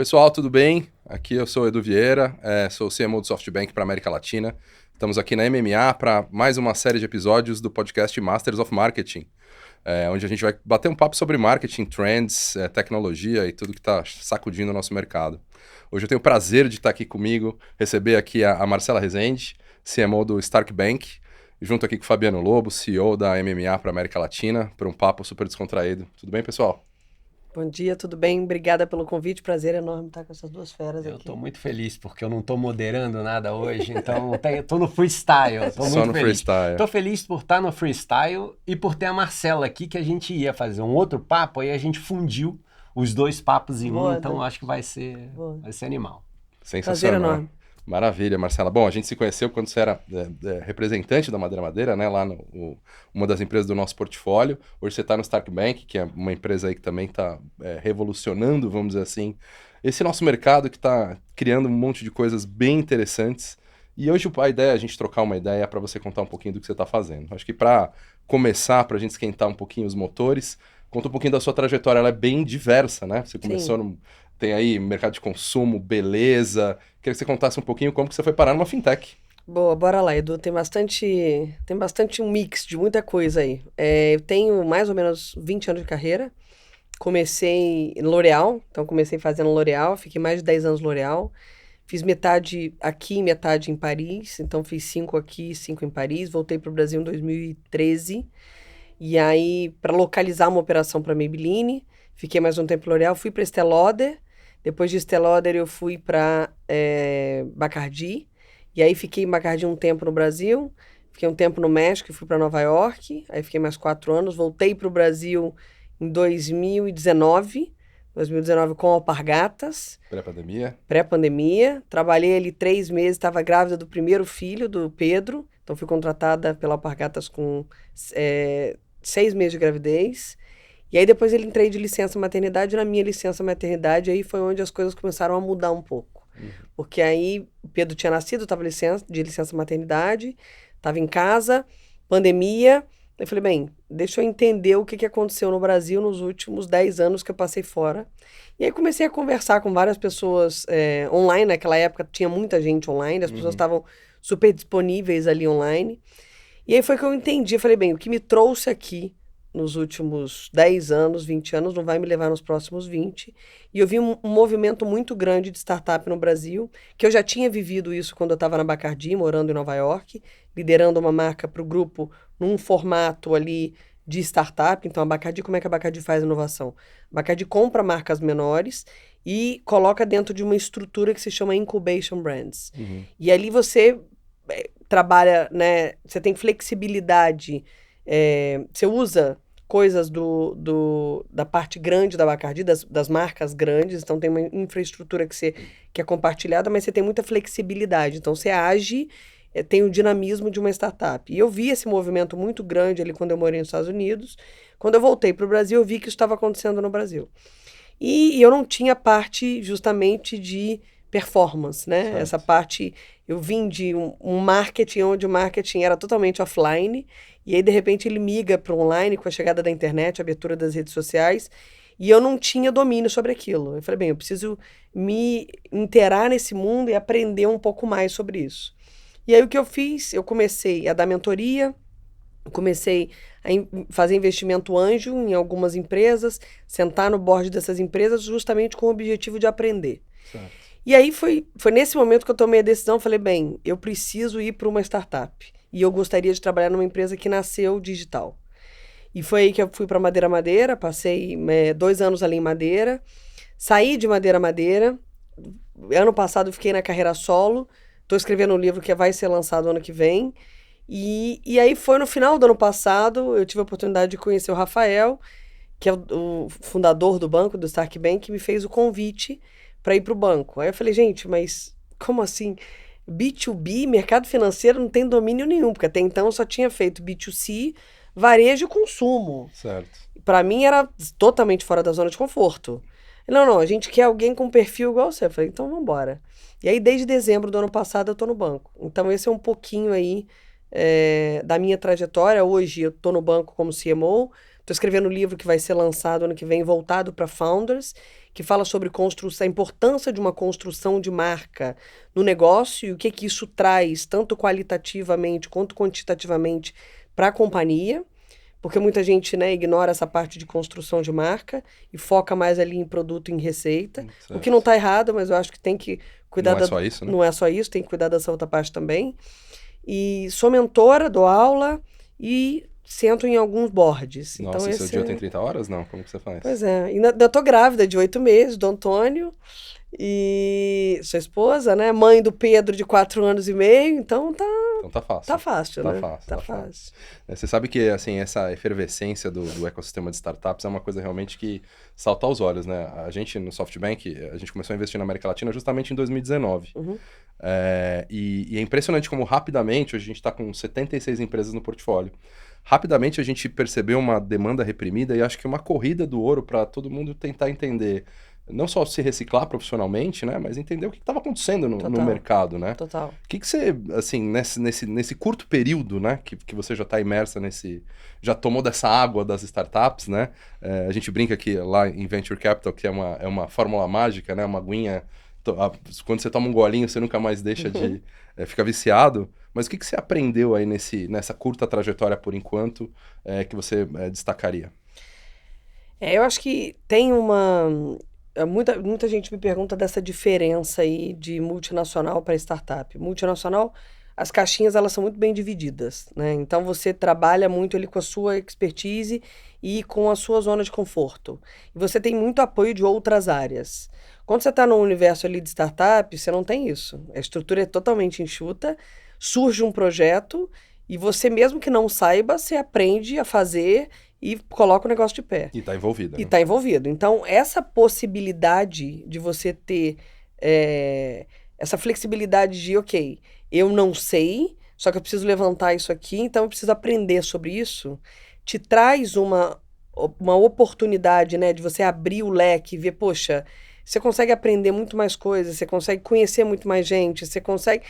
Pessoal, tudo bem? Aqui eu sou o Edu Vieira, sou o CMO do SoftBank para a América Latina. Estamos aqui na MMA para mais uma série de episódios do podcast Masters of Marketing, onde a gente vai bater um papo sobre marketing, trends, tecnologia e tudo que está sacudindo o nosso mercado. Hoje eu tenho o prazer de estar aqui comigo, receber aqui a Marcela Rezende, CMO do Stark Bank, junto aqui com o Fabiano Lobo, CEO da MMA para a América Latina, para um papo super descontraído. Tudo bem, pessoal? Bom dia, tudo bem? Obrigada pelo convite, prazer enorme estar com essas duas feras aqui. Eu estou muito feliz porque eu não estou moderando nada hoje, então estou no freestyle. Só no freestyle. Estou feliz por estar no freestyle e por ter a Marcela aqui, que a gente ia fazer um outro papo, aí a gente fundiu os dois papos em um, então acho que vai ser animal. Sensacional. Prazer enorme. Maravilha, Marcela. Bom, a gente se conheceu quando você era representante da Madeira, né? Lá uma das empresas do nosso portfólio. Hoje você está no Stark Bank, que é uma empresa aí que também está revolucionando, vamos dizer assim, esse nosso mercado que está criando um monte de coisas bem interessantes. E hoje a ideia é a gente trocar uma ideia para você contar um pouquinho do que você está fazendo. Acho que para começar, para a gente esquentar um pouquinho os motores, conta um pouquinho da sua trajetória. Ela é bem diversa, né? Você começou tem aí mercado de consumo, beleza. Queria que você contasse um pouquinho como que você foi parar numa fintech. Boa, bora lá, Edu. Tem bastante um mix de muita coisa aí. Eu tenho mais ou menos 20 anos de carreira. Comecei em L'Oréal, então comecei fazendo L'Oréal, fiquei mais de 10 anos no L'Oréal. Fiz metade aqui, metade em Paris, então fiz 5 aqui, 5 em Paris. Voltei para o Brasil em 2013. E aí, para localizar uma operação para Maybelline, fiquei mais um tempo no L'Oréal, fui para Estée Lauder. Depois de Estée Lauder, eu fui para Bacardi. E aí, fiquei em Bacardi um tempo no Brasil. Fiquei um tempo no México e fui para Nova York. Aí, fiquei mais 4 anos. Voltei para o Brasil em 2019 com Alpargatas. Pré-pandemia. Trabalhei ali 3 meses, estava grávida do primeiro filho, do Pedro. Então, fui contratada pela Alpargatas com 6 meses de gravidez. E aí depois ele entrei de licença maternidade. Na minha licença maternidade, aí foi onde as coisas começaram a mudar um pouco. Porque aí o Pedro tinha nascido, estava de licença maternidade, estava em casa, pandemia. Eu falei, bem, deixa eu entender o que aconteceu no Brasil nos últimos 10 anos que eu passei fora. E aí comecei a conversar com várias pessoas online. Naquela época tinha muita gente online, as pessoas estavam super disponíveis ali online. E aí foi que eu entendi, eu falei, bem, o que me trouxe aqui nos últimos 10 anos, 20 anos, não vai me levar nos próximos 20. E eu vi um movimento muito grande de startup no Brasil, que eu já tinha vivido isso quando eu estava na Bacardi, morando em Nova York, liderando uma marca para o grupo num formato ali de startup. Então, a Bacardi, como é que a Bacardi faz inovação? A Bacardi compra marcas menores e coloca dentro de uma estrutura que se chama Incubation Brands. E ali você trabalha, né? Você tem flexibilidade, você usa coisas da parte grande da Bacardi, das marcas grandes, então tem uma infraestrutura que é compartilhada, mas você tem muita flexibilidade, então você age, tem o dinamismo de uma startup. E eu vi esse movimento muito grande ali quando eu morei nos Estados Unidos. Quando eu voltei para o Brasil, eu vi que isso estava acontecendo no Brasil. E eu não tinha parte justamente de performance, né? Certo. Essa parte, eu vim de um marketing onde o marketing era totalmente offline, e aí de repente ele migra para online com a chegada da internet, a abertura das redes sociais, e eu não tinha domínio sobre aquilo. Eu falei, bem, eu preciso me inteirar nesse mundo e aprender um pouco mais sobre isso. E aí o que eu fiz? Eu comecei a dar mentoria, comecei a fazer investimento anjo em algumas empresas, sentar no board dessas empresas justamente com o objetivo de aprender. Certo. E aí foi nesse momento que eu tomei a decisão, falei, bem, eu preciso ir para uma startup. E eu gostaria de trabalhar numa empresa que nasceu digital. E foi aí que eu fui para Madeira, passei 2 anos ali em Madeira, saí de Madeira. Ano passado eu fiquei na carreira solo, estou escrevendo um livro que vai ser lançado ano que vem. E aí foi no final do ano passado, eu tive a oportunidade de conhecer o Rafael, que é o fundador do banco, do Stark Bank, que me fez o convite para ir para o banco. Aí eu falei, gente, mas como assim? B2B, mercado financeiro, não tem domínio nenhum, porque até então eu só tinha feito B2C, varejo e consumo. Certo. Para mim era totalmente fora da zona de conforto. Não, a gente quer alguém com perfil igual você. Eu falei, então vamos embora. E aí desde dezembro do ano passado eu tô no banco. Então esse é um pouquinho aí da minha trajetória. Hoje eu tô no banco como CMO, Estou escrevendo um livro que vai ser lançado ano que vem, voltado para founders, que fala sobre a importância de uma construção de marca no negócio e o que isso traz, tanto qualitativamente quanto quantitativamente, para a companhia. Porque muita gente, né, ignora essa parte de construção de marca e foca mais ali em produto, em receita. Certo. O que não está errado, mas eu acho que tem que cuidar Não é só isso, né? Não é só isso, tem que cuidar dessa outra parte também. E sou mentora, dou aula e sento em alguns boards. Nossa, então, e seu dia tem 30 horas? Não, como que você faz? Pois é, ainda tô grávida de 8 meses, do Antônio, e sua esposa, né? Mãe do Pedro, de 4 anos e meio, então tá... Então tá fácil. Tá fácil, Tá né? fácil, Tá tá fácil. Você sabe que, assim, essa efervescência do ecossistema de startups é uma coisa realmente que salta aos olhos, né? A gente, no SoftBank, a gente começou a investir na América Latina justamente em 2019. Uhum. E é impressionante como rapidamente, hoje a gente está com 76 empresas no portfólio. Rapidamente a gente percebeu uma demanda reprimida e acho que uma corrida do ouro para todo mundo tentar entender, não só se reciclar profissionalmente, né, mas entender o que estava acontecendo no mercado, né? Total. O que você, assim, nesse curto período, né, que você já está imersa já tomou dessa água das startups, né? A gente brinca que lá em Venture Capital, que é uma fórmula mágica, né, uma aguinha, quando você toma um golinho, você nunca mais deixa de ficar viciado. Mas o que você aprendeu aí nessa curta trajetória, por enquanto, que você destacaria? Eu acho que tem muita gente me pergunta dessa diferença aí de multinacional para startup. Multinacional, as caixinhas, elas são muito bem divididas, né? Então, você trabalha muito ali com a sua expertise e com a sua zona de conforto. E você tem muito apoio de outras áreas. Quando você está no universo ali de startup, você não tem isso. A estrutura é totalmente enxuta, surge um projeto e você, mesmo que não saiba, você aprende a fazer e coloca o negócio de pé. E está envolvida. E está envolvido. Então, essa possibilidade de você ter essa flexibilidade de, ok, eu não sei, só que eu preciso levantar isso aqui, então eu preciso aprender sobre isso, te traz uma oportunidade, né, de você abrir o leque e ver, poxa, você consegue aprender muito mais coisas, você consegue conhecer muito mais gente, você consegue...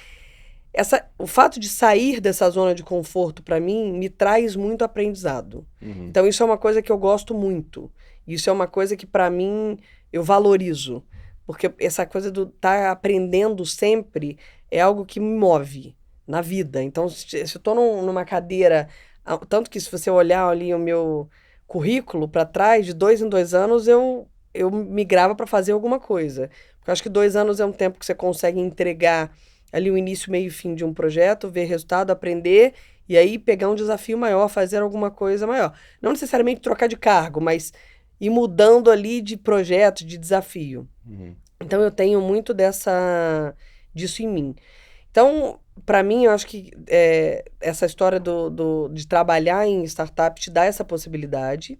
O fato de sair dessa zona de conforto, para mim, me traz muito aprendizado. Uhum. Então, isso é uma coisa que eu gosto muito. Isso é uma coisa que, para mim, eu valorizo. Porque essa coisa do estar aprendendo sempre é algo que me move na vida. Então, se eu estou numa cadeira... Tanto que se você olhar ali o meu currículo para trás, de 2 em 2 anos, eu migrava para fazer alguma coisa. Porque eu acho que 2 anos é um tempo que você consegue entregar ali o início, meio e fim de um projeto, ver resultado, aprender, e aí pegar um desafio maior, fazer alguma coisa maior. Não necessariamente trocar de cargo, mas ir mudando ali de projeto, de desafio. Uhum. Então, eu tenho muito disso em mim. Então, para mim, eu acho que essa história de trabalhar em startup te dá essa possibilidade.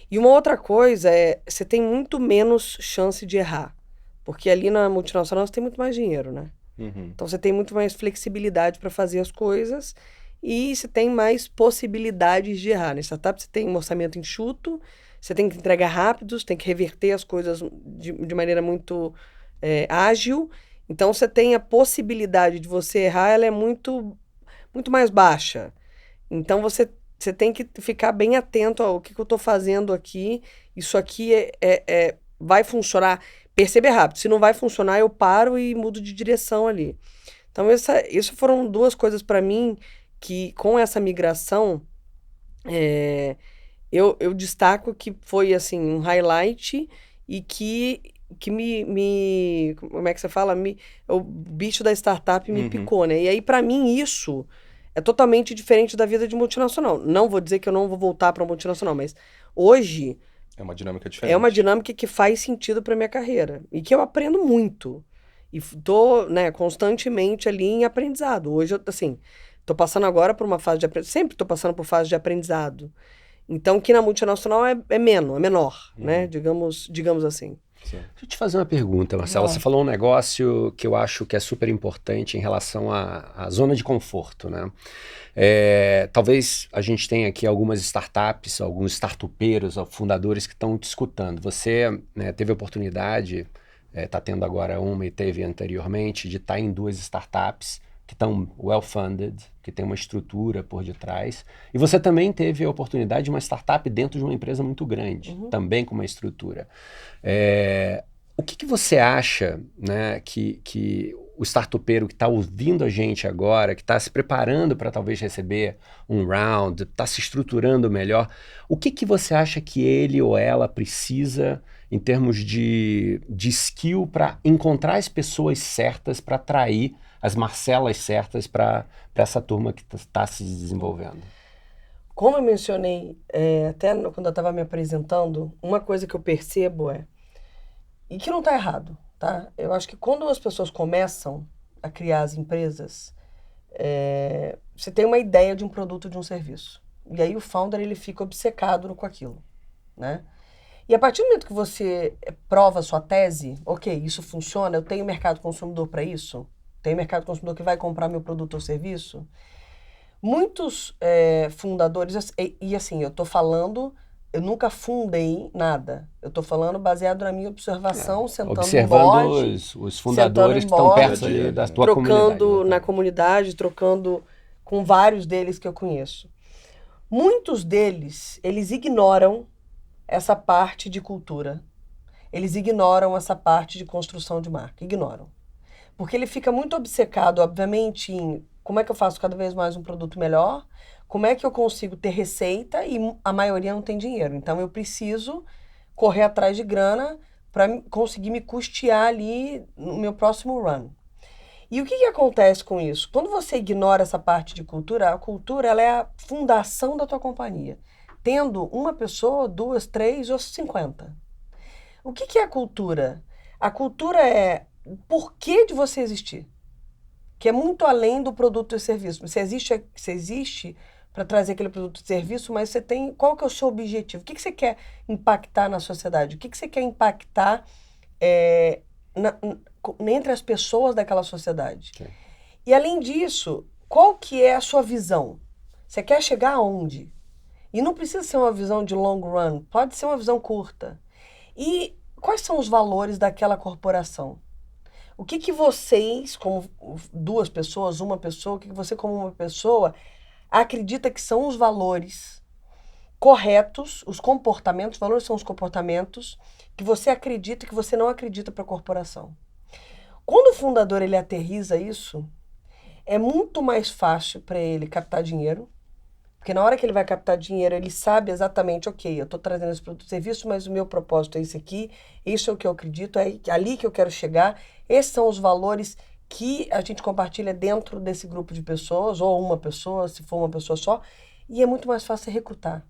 E uma outra coisa você tem muito menos chance de errar. Porque ali na multinacional você tem muito mais dinheiro, né? Uhum. Então, você tem muito mais flexibilidade para fazer as coisas e você tem mais possibilidades de errar. Na startup, você tem um orçamento enxuto, você tem que entregar rápido, você tem que reverter as coisas de maneira muito ágil. Então, você tem a possibilidade de você errar, ela é muito, muito mais baixa. Então, você tem que ficar bem atento ao que eu estou fazendo aqui. Isso aqui vai funcionar. Perceber rápido. Se não vai funcionar, eu paro e mudo de direção ali. Então, isso foram 2 coisas para mim que, com essa migração, eu destaco que foi, assim, um highlight e que me... Como é que você fala? O bicho da startup me picou, né? E aí, para mim, isso é totalmente diferente da vida de multinacional. Não vou dizer que eu não vou voltar para multinacional, mas hoje... É uma dinâmica diferente. É uma dinâmica que faz sentido para minha carreira. E que eu aprendo muito. E tô, né, constantemente ali em aprendizado. Hoje, assim, tô passando agora por uma fase de aprendizado. Sempre tô passando por fase de aprendizado. Então, que na multinacional é menor, né? Digamos assim. Sim. Deixa eu te fazer uma pergunta, Marcela. Você falou um negócio que eu acho que é super importante em relação à zona de conforto, né? Talvez a gente tenha aqui algumas startups, alguns startupeiros, fundadores que estão te escutando. Você, né, teve a oportunidade, está tendo agora uma e teve anteriormente, de estar em 2 startups que estão well-funded, que tem uma estrutura por detrás. E você também teve a oportunidade de uma startup dentro de uma empresa muito grande, também com uma estrutura. O que você acha, né, que o startupeiro que está ouvindo a gente agora, que está se preparando para talvez receber um round, está se estruturando melhor, o que você acha que ele ou ela precisa em termos de skill para encontrar as pessoas certas, para atrair as Marcelas certas para essa turma que está se desenvolvendo? Como eu mencionei, até quando eu estava me apresentando, uma coisa que eu percebo e que não está errado, tá? Eu acho que quando as pessoas começam a criar as empresas, você tem uma ideia de um produto, de um serviço. E aí o founder, ele fica obcecado com aquilo, né? E a partir do momento que você prova a sua tese, ok, isso funciona, eu tenho mercado consumidor para isso? Tenho mercado consumidor que vai comprar meu produto ou serviço? Muitos fundadores, e assim, eu estou falando, eu nunca fundei nada. Eu estou falando baseado na minha observação, sentando observando no board, os fundadores que estão perto ali da tua comunidade. trocando na comunidade, trocando com vários deles que eu conheço. Muitos deles, eles ignoram essa parte de cultura. Eles ignoram essa parte de construção de marca. Ignoram. Porque ele fica muito obcecado, obviamente, em como é que eu faço cada vez mais um produto melhor, como é que eu consigo ter receita e a maioria não tem dinheiro. Então, eu preciso correr atrás de grana para conseguir me custear ali no meu próximo run. E o que acontece com isso? Quando você ignora essa parte de cultura, a cultura ela é a fundação da tua companhia. Tendo uma pessoa, 2, 3 ou 50. O que é a cultura? A cultura é o porquê de você existir. Que é muito além do produto e serviço. Você existe para trazer aquele produto e serviço, mas você tem... Qual que é o seu objetivo? O que você quer impactar na sociedade? O que você quer impactar entre as pessoas daquela sociedade? Okay. E além disso, qual que é a sua visão? Você quer chegar aonde? E não precisa ser uma visão de long run, pode ser uma visão curta. E quais são os valores daquela corporação? O que vocês, como duas pessoas, uma pessoa, o que você como uma pessoa acredita que são os valores corretos, os comportamentos, os valores são os comportamentos que você acredita e que você não acredita para a corporação. Quando o fundador ele aterriza isso, é muito mais fácil para ele captar dinheiro, porque na hora que ele vai captar dinheiro, ele sabe exatamente, ok, eu estou trazendo esse produto e serviço, mas o meu propósito é esse aqui, isso é o que eu acredito, é ali que eu quero chegar, esses são os valores que a gente compartilha dentro desse grupo de pessoas, ou uma pessoa, se for uma pessoa só, e é muito mais fácil recrutar.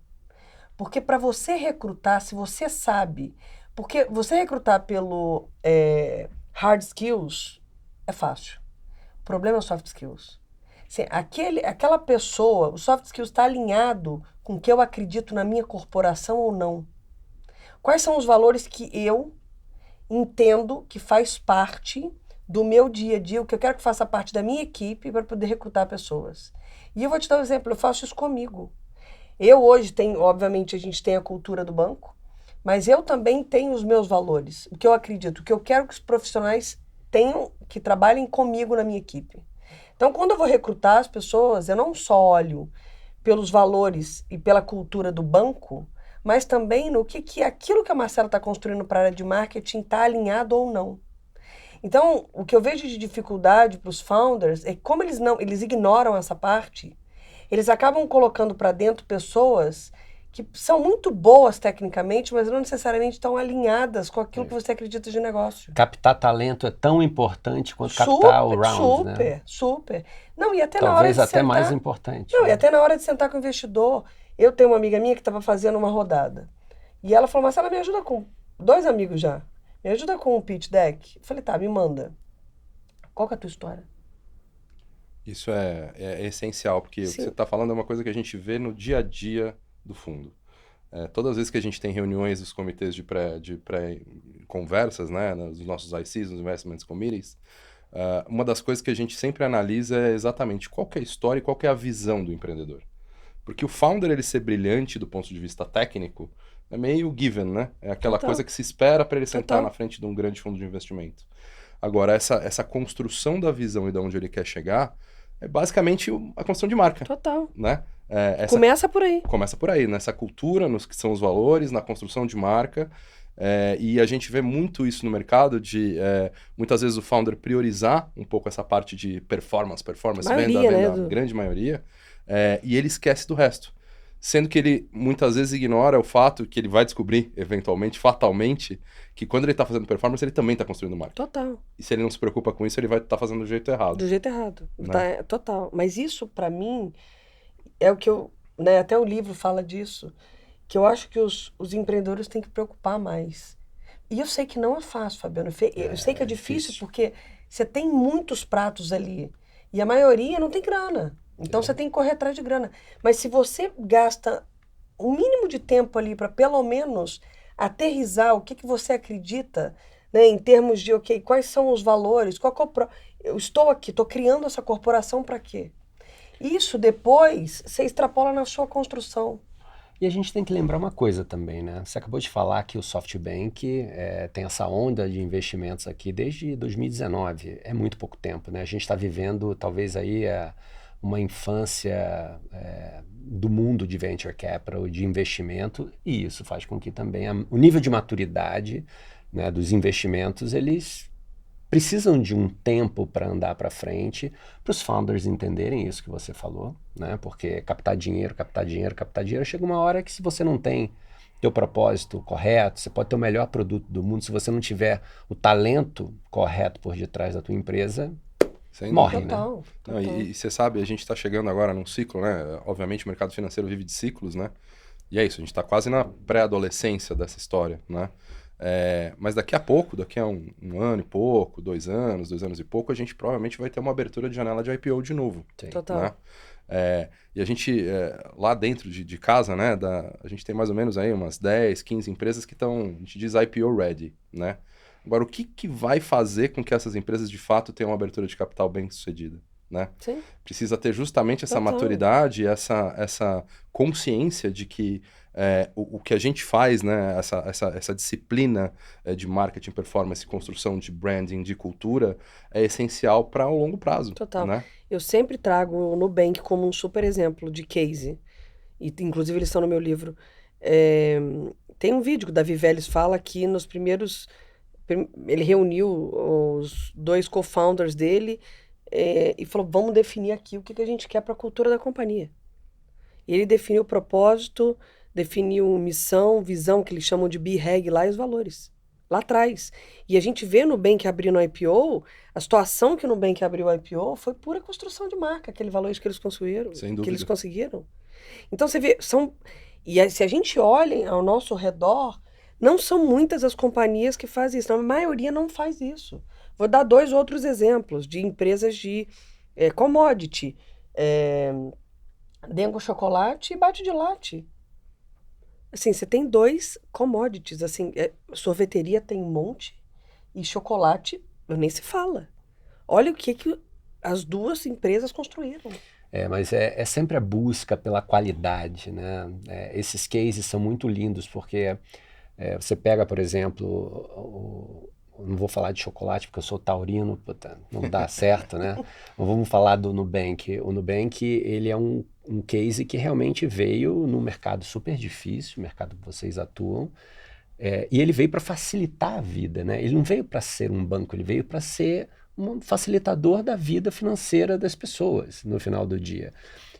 Porque para você recrutar, se você sabe, porque você recrutar pelo hard skills é fácil, o problema é os soft skills. Assim, aquela pessoa, o soft skills está alinhado com o que eu acredito na minha corporação ou não? Quais são os valores que eu entendo que faz parte do meu dia a dia, o que eu quero que faça parte da minha equipe para poder recrutar pessoas? E eu vou te dar um exemplo, eu faço isso comigo. Eu hoje tenho, obviamente, a gente tem a cultura do banco, mas eu também tenho os meus valores, o que eu acredito, o que eu quero que os profissionais tenham, que trabalhem comigo na minha equipe. Então, quando eu vou recrutar as pessoas, eu não só olho pelos valores e pela cultura do banco, mas também no que aquilo que a Marcela está construindo para a área de marketing está alinhado ou não. Então, o que eu vejo de dificuldade para os founders é como eles ignoram essa parte, eles acabam colocando para dentro pessoas que são muito boas tecnicamente, mas não necessariamente estão alinhadas com aquilo que você acredita de negócio. Captar talento é tão importante quanto captar o round, né? Super. Não, e até talvez na hora de até sentar, mais importante. Não, e até na hora de sentar com o investidor. Eu tenho uma amiga minha que estava fazendo uma rodada. E ela falou, Marcela, me ajuda com... 2 amigos já. Me ajuda com o pitch deck. Eu falei, tá, me manda. Qual que é a tua história? Isso é essencial, porque Sim. o que você está falando é uma coisa que a gente vê no dia a dia do fundo. Todas as vezes que a gente tem reuniões dos comitês de pré-conversas, né, nos nossos ICs, nos Investments Committees, uma das coisas que a gente sempre analisa é exatamente qual que é a história e qual que é a visão do empreendedor. Porque o founder, ele ser brilhante do ponto de vista técnico, é meio given, né? É aquela coisa que se espera para ele sentar na frente de um grande fundo de investimento. Agora, essa construção da visão e de onde ele quer chegar é basicamente a construção de marca, Total. né? Começa por aí. Começa por aí, nessa cultura, nos que são os valores, na construção de marca. E a gente vê muito isso no mercado de muitas vezes o founder priorizar um pouco essa parte de performance, Maioria, venda, né, a grande maioria, e ele esquece do resto. Sendo que ele muitas vezes ignora o fato que ele vai descobrir, eventualmente, fatalmente, que quando ele está fazendo performance, ele também está construindo marca. Total. E se ele não se preocupa com isso, ele vai estar fazendo do jeito errado. Do jeito errado. Né? Total. Mas isso, pra mim, é o que eu... Né, até o livro fala disso, que eu acho que os empreendedores têm que preocupar mais. E eu sei que não é fácil, Fabiano. Eu sei que é difícil porque você tem muitos pratos ali. E a maioria não tem grana. Então você tem que correr atrás de grana. Mas se você gasta o mínimo de tempo ali para pelo menos aterrissar o que você acredita, né, em termos de, ok, quais são os valores, eu estou aqui, estou criando essa corporação para quê? Isso depois você extrapola na sua construção. E a gente tem que lembrar uma coisa também, né? Você acabou de falar que o SoftBank tem essa onda de investimentos aqui desde 2019. É muito pouco tempo, né? A gente está vivendo talvez aí uma infância do mundo de venture capital, de investimento, e isso faz com que também o nível de maturidade, né, dos investimentos, eles precisam de um tempo para andar para frente, para os founders entenderem isso que você falou, né? Porque captar dinheiro, chega uma hora que se você não tem teu propósito correto, você pode ter o melhor produto do mundo, se você não tiver o talento correto por detrás da tua empresa, morre, total, né? total. E você sabe, a gente está chegando agora num ciclo, né? Obviamente o mercado financeiro vive de ciclos, né? E é isso, a gente está quase na pré-adolescência dessa história, né? Mas daqui a pouco, daqui a um ano e pouco, 2 anos e pouco, a gente provavelmente vai ter uma abertura de janela de IPO de novo. Sim. Total. Né? E a gente, lá dentro de casa, né, a gente tem mais ou menos aí umas 10, 15 empresas que estão, a gente diz IPO ready, né? Agora, o que vai fazer com que essas empresas de fato tenham uma abertura de capital bem sucedida? Né? Sim. Precisa ter justamente essa Total. maturidade, essa consciência de que o que a gente faz, né, essa disciplina de marketing, performance, construção de branding, de cultura, é essencial para o longo prazo. Total. Né? Eu sempre trago o Nubank como um super exemplo de case. E, inclusive, eles estão no meu livro. Tem um vídeo que o Davi Vélez fala que nos primeiros... Ele reuniu os 2 co-founders dele e falou, vamos definir aqui o que a gente quer para a cultura da companhia. E ele definiu o propósito, definiu missão, visão, que eles chamam de BREG lá, e os valores. Lá atrás. E a gente vê no Nubank abrindo o IPO, a situação que o Nubank abriu o IPO foi pura construção de marca, aquele valores que eles construíram, Sem dúvida. que eles conseguiram. Então você vê, se a gente olha ao nosso redor, não são muitas as companhias que fazem isso, a maioria não faz isso. Vou dar 2 outros exemplos de empresas de commodity, Dengo Chocolate e Bate de Latte. Assim, você tem 2 commodities, assim, sorveteria tem um monte e chocolate, nem se fala. Olha o que as 2 empresas construíram. Mas é sempre a busca pela qualidade, né? Esses cases são muito lindos porque você pega, por exemplo, não vou falar de chocolate porque eu sou taurino, não dá certo, né? Mas vamos falar do Nubank. O Nubank, ele é um case que realmente veio num mercado super difícil, o mercado que vocês atuam, e ele veio para facilitar a vida, né? Ele não veio para ser um banco, ele veio para ser um facilitador da vida financeira das pessoas no final do dia.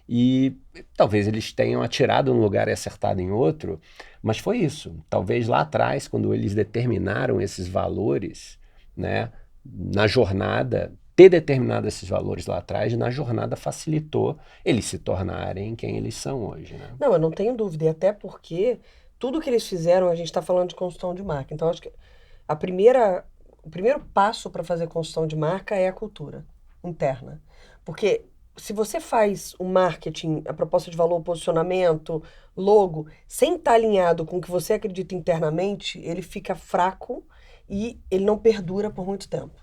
E talvez eles tenham atirado num lugar e acertado em outro, mas foi isso. Talvez lá atrás, quando eles determinaram esses valores, né, na jornada, ter determinado esses valores lá atrás, na jornada facilitou eles se tornarem quem eles são hoje. Né? Não, eu não tenho dúvida, e até porque tudo que eles fizeram, a gente está falando de construção de marca. Então, acho que o primeiro passo para fazer construção de marca é a cultura interna. Porque se você faz o marketing, a proposta de valor, posicionamento, logo, sem estar alinhado com o que você acredita internamente, ele fica fraco e ele não perdura por muito tempo.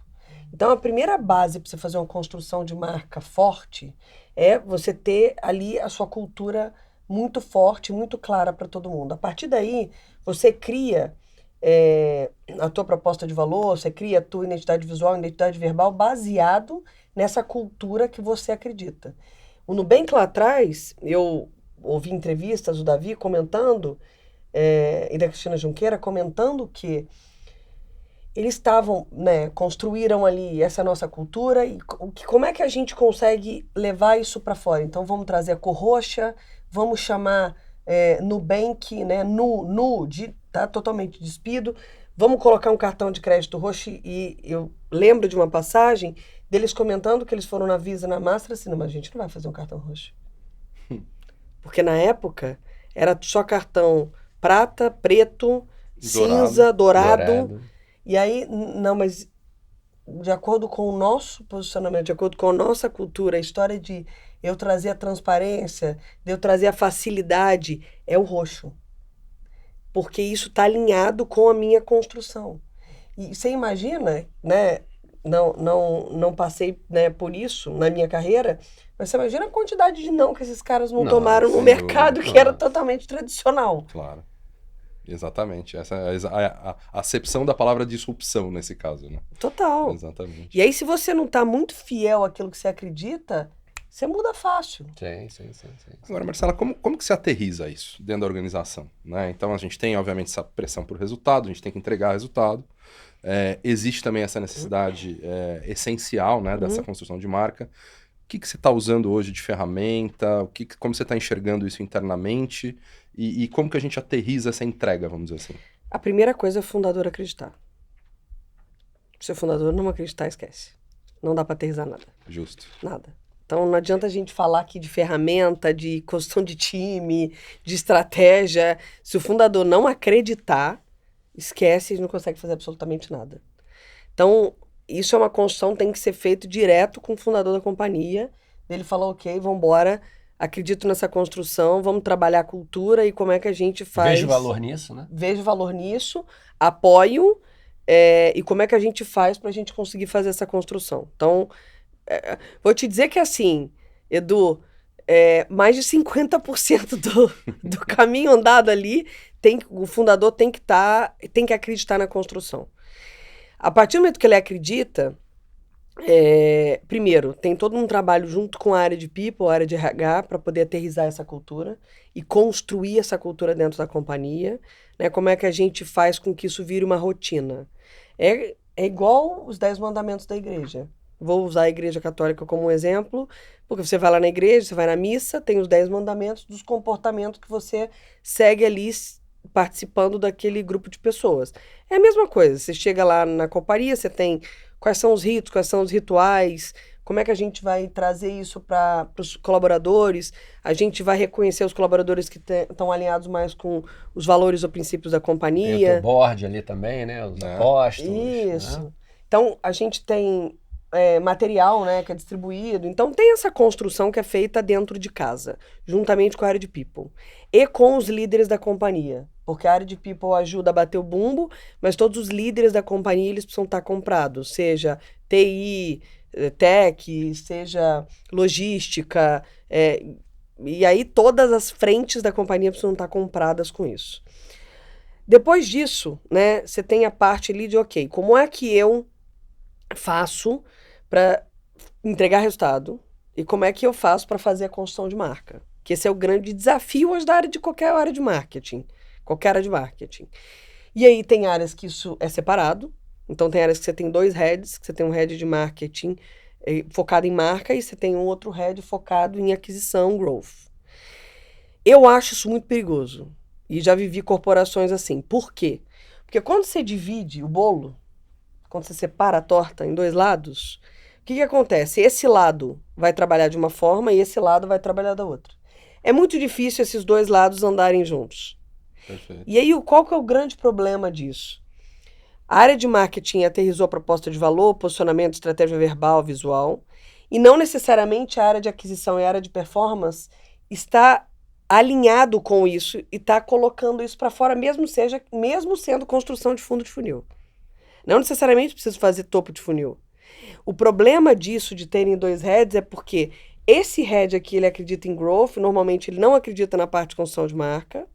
Então, a primeira base para você fazer uma construção de marca forte é você ter ali a sua cultura muito forte, muito clara para todo mundo. A partir daí, você cria a tua proposta de valor, você cria a tua identidade visual, identidade verbal baseado nessa cultura que você acredita. O Nubank lá atrás, eu ouvi entrevistas do Davi comentando, e da Cristina Junqueira comentando que eles estavam, né, construíram ali essa nossa cultura e como é que a gente consegue levar isso para fora? Então vamos trazer a cor roxa, vamos chamar Nubank, né, tá totalmente despido, vamos colocar um cartão de crédito roxo e eu lembro de uma passagem deles comentando que eles foram na Visa, na Master, assim, não, mas a gente não vai fazer um cartão roxo. Porque na época era só cartão prata, preto, cinza, dourado. E aí, não, mas de acordo com o nosso posicionamento, de acordo com a nossa cultura, a história de eu trazer a transparência, de eu trazer a facilidade, é o roxo. Porque isso está alinhado com a minha construção. E você imagina, né? Não passei, né, por isso na minha carreira, mas você imagina a quantidade de não que esses caras não tomaram no mercado que era totalmente tradicional. Claro. Exatamente. Essa é a acepção da palavra disrupção nesse caso, né? Total. Exatamente. E aí, se você não está muito fiel àquilo que você acredita, você muda fácil. Sim. Agora, Marcela, como que se aterriza isso dentro da organização, né? Então, a gente tem, obviamente, essa pressão por resultado, a gente tem que entregar resultado. Existe também essa necessidade essencial, né, dessa construção de marca. O que você está usando hoje de ferramenta? Como você está enxergando isso internamente? E como que a gente aterriza essa entrega, vamos dizer assim? A primeira coisa é o fundador acreditar. Se o fundador não acreditar, esquece. Não dá para aterrizar nada. Justo. Nada. Então, não adianta a gente falar aqui de ferramenta, de construção de time, de estratégia. Se o fundador não acreditar, esquece e não consegue fazer absolutamente nada. Então, isso é uma construção, tem que ser feito direto com o fundador da companhia. Ele falou, ok, vamos embora, acredito nessa construção, vamos trabalhar a cultura e como é que a gente faz... Vejo valor nisso, né? Vejo valor nisso, apoio, e como é que a gente faz para a gente conseguir fazer essa construção. Então, vou te dizer que assim, Edu, mais de 50% do caminho andado ali, o fundador tem que acreditar na construção. A partir do momento que ele acredita, primeiro, tem todo um trabalho junto com a área de people, a área de RH, para poder aterrissar essa cultura e construir essa cultura dentro da companhia, né? Como é que a gente faz com que isso vire uma rotina? É igual os 10 mandamentos da igreja. Vou usar a Igreja Católica como um exemplo, porque você vai lá na igreja, você vai na missa, tem os 10 mandamentos dos comportamentos que você segue ali participando daquele grupo de pessoas. É a mesma coisa, você chega lá na companhia, você tem quais são os ritos, quais são os rituais, como é que a gente vai trazer isso para os colaboradores, a gente vai reconhecer os colaboradores que estão alinhados mais com os valores ou princípios da companhia. Tem o teu board ali também, né? Os apóstolos. Isso. Né? Então, a gente tem material, né, que é distribuído. Então, tem essa construção que é feita dentro de casa, juntamente com a área de people. E com os líderes da companhia. Porque a área de people ajuda a bater o bumbo, mas todos os líderes da companhia, eles precisam estar comprados. Seja TI, tech, seja logística. E aí, todas as frentes da companhia precisam estar compradas com isso. Depois disso, né, você tem a parte ali de, ok, como é que eu faço para entregar resultado e como é que eu faço para fazer a construção de marca. Que esse é o grande desafio hoje da área de qualquer área de marketing. Qualquer área de marketing. E aí tem áreas que isso é separado. Então tem áreas que você tem 2 heads, que você tem um head de marketing focado em marca e você tem um outro head focado em aquisição, growth. Eu acho isso muito perigoso. E já vivi corporações assim. Por quê? Porque quando você divide o bolo, quando você separa a torta em 2 lados, o que acontece? Esse lado vai trabalhar de uma forma e esse lado vai trabalhar da outra. É muito difícil esses 2 lados andarem juntos. Perfeito. E aí, qual que é o grande problema disso? A área de marketing aterrissou a proposta de valor, posicionamento, estratégia verbal, visual, e não necessariamente a área de aquisição e a área de performance está alinhado com isso e está colocando isso para fora, mesmo sendo construção de fundo de funil. Não necessariamente preciso fazer topo de funil. O problema disso, de terem 2 heads, é porque esse head aqui, ele acredita em growth, normalmente ele não acredita na parte de construção de marca,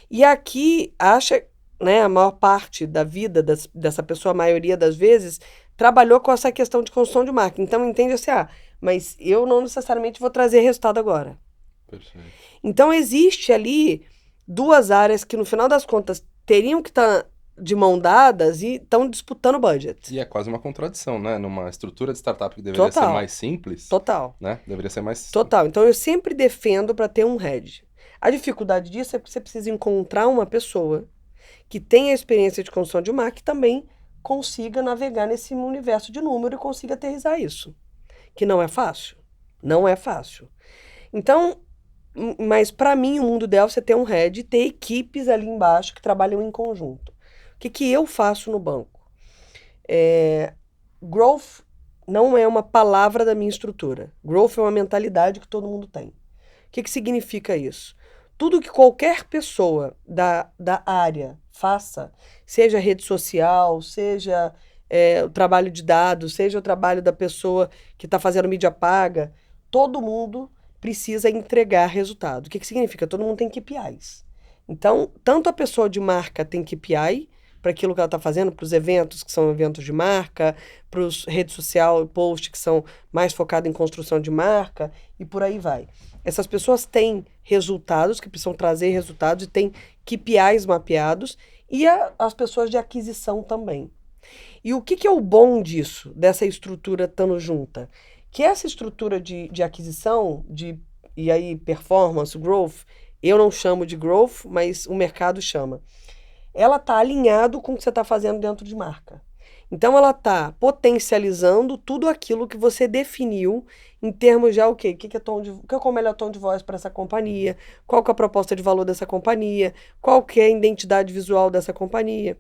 e aqui acha né, a maior parte da vida dessa pessoa, a maioria das vezes, trabalhou com essa questão de construção de marca. Então, entende assim, mas eu não necessariamente vou trazer resultado agora. Perfeito. Então, existe ali 2 áreas que, no final das contas, teriam que estar de mão dadas e estão disputando budget. E é quase uma contradição, né? Numa estrutura de startup que deveria ser mais simples, Total. né? Deveria ser mais... Total. Então, eu sempre defendo para ter um head. A dificuldade disso é porque você precisa encontrar uma pessoa que tenha experiência de construção de marca e também consiga navegar nesse universo de número e consiga aterrissar isso. Que não é fácil. Não é fácil. Então, mas para mim, o mundo ideal é você ter um head e ter equipes ali embaixo que trabalham em conjunto. O que eu faço no banco? Growth não é uma palavra da minha estrutura. Growth é uma mentalidade que todo mundo tem. O que significa isso? Tudo que qualquer pessoa da área faça, seja rede social, seja o trabalho de dados, seja o trabalho da pessoa que está fazendo mídia paga, todo mundo precisa entregar resultado. O que significa? Todo mundo tem KPIs. Então, tanto a pessoa de marca tem KPI para aquilo que ela está fazendo, para os eventos que são eventos de marca, para os redes social e post que são mais focados em construção de marca e por aí vai. Essas pessoas têm resultados, que precisam trazer resultados e têm KPIs mapeados e as pessoas de aquisição também. E o que é o bom disso, dessa estrutura estando junta? Que essa estrutura de aquisição, e aí performance, growth, eu não chamo de growth, mas o mercado chama. Ela está alinhado com o que você está fazendo dentro de marca. Então, ela está potencializando tudo aquilo que você definiu em termos de o que é o melhor tom de voz para essa companhia, qual que é a proposta de valor dessa companhia, qual que é a identidade visual dessa companhia.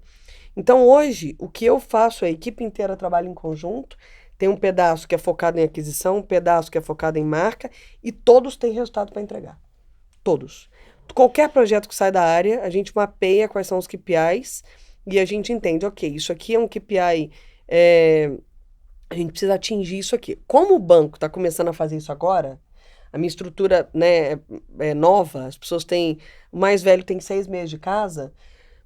Então, hoje, o que eu faço, a equipe inteira trabalha em conjunto, tem um pedaço que é focado em aquisição, um pedaço que é focado em marca, e todos têm resultado para entregar. Todos. Qualquer projeto que sai da área, a gente mapeia quais são os KPIs e a gente entende, ok, isso aqui é um KPI, a gente precisa atingir isso aqui. Como o banco está começando a fazer isso agora, a minha estrutura, né, é nova, as pessoas têm, o mais velho tem 6 meses de casa,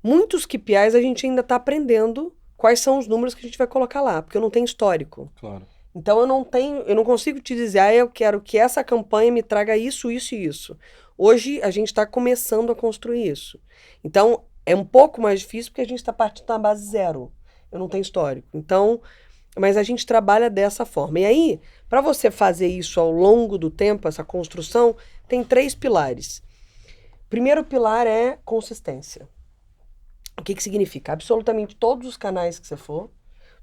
muitos KPIs a gente ainda está aprendendo quais são os números que a gente vai colocar lá, porque eu não tenho histórico. Claro. Então, eu não consigo te dizer, eu quero que essa campanha me traga isso, isso e isso. Hoje, a gente está começando a construir isso. Então, é um pouco mais difícil porque a gente está partindo da base 0. Eu não tenho histórico. Então, mas a gente trabalha dessa forma. E aí, para você fazer isso ao longo do tempo, essa construção, tem 3 pilares. O primeiro pilar é consistência. O que significa? Absolutamente todos os canais que você for,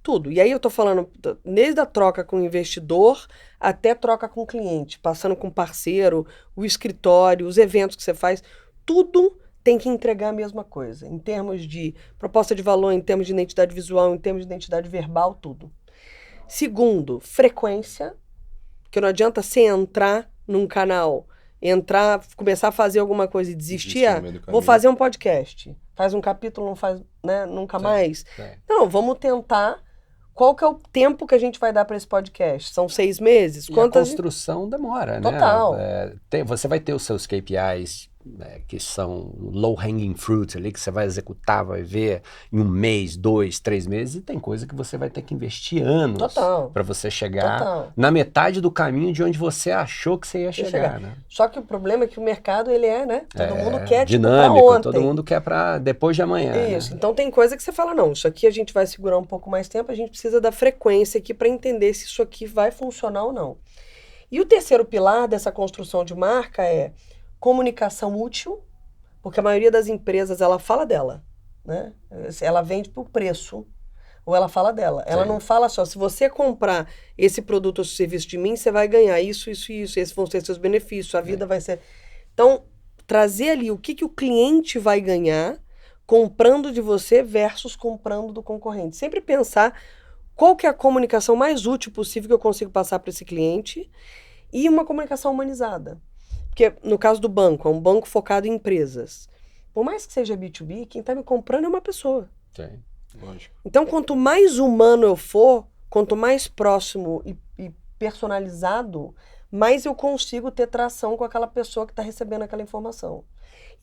tudo. E aí eu tô falando desde a troca com o investidor até troca com o cliente, passando com o parceiro, o escritório, os eventos que você faz, tudo tem que entregar a mesma coisa, em termos de proposta de valor, em termos de identidade visual, em termos de identidade verbal, tudo. Segundo, frequência, porque não adianta você entrar num canal, começar a fazer alguma coisa e desistir, vou fazer um podcast. Faz um capítulo, não faz, né, nunca mais. Não, vamos tentar. Qual que é o tempo que a gente vai dar para esse podcast? São 6 meses? A construção demora, Total. né? Você vai ter os seus KPIs, que são low-hanging fruits ali, que você vai executar, vai ver em 1 mês, 2, 3 meses, e tem coisa que você vai ter que investir anos para você chegar na metade do caminho de onde você achou que você ia chegar, né? Só que o problema é que o mercado, ele né? Todo mundo quer, dinâmico, pra ontem. Todo mundo quer para depois de amanhã. Isso, né? Então tem coisa que você fala, não, isso aqui a gente vai segurar um pouco mais tempo, a gente precisa da frequência aqui para entender se isso aqui vai funcionar ou não. E o terceiro pilar dessa construção de marca é comunicação útil, porque a maioria das empresas, ela fala dela, né? Ela vende por preço, ou ela fala dela. Ela não fala só, se você comprar esse produto ou serviço de mim, você vai ganhar isso, isso e isso, esses vão ser seus benefícios, a vida vai ser... Então, trazer ali o que o cliente vai ganhar comprando de você versus comprando do concorrente. Sempre pensar qual que é a comunicação mais útil possível que eu consigo passar para esse cliente e uma comunicação humanizada. Porque, no caso do banco, é um banco focado em empresas. Por mais que seja B2B, quem está me comprando é uma pessoa. Sim, lógico. Então, quanto mais humano eu for, quanto mais próximo e personalizado, mais eu consigo ter tração com aquela pessoa que está recebendo aquela informação.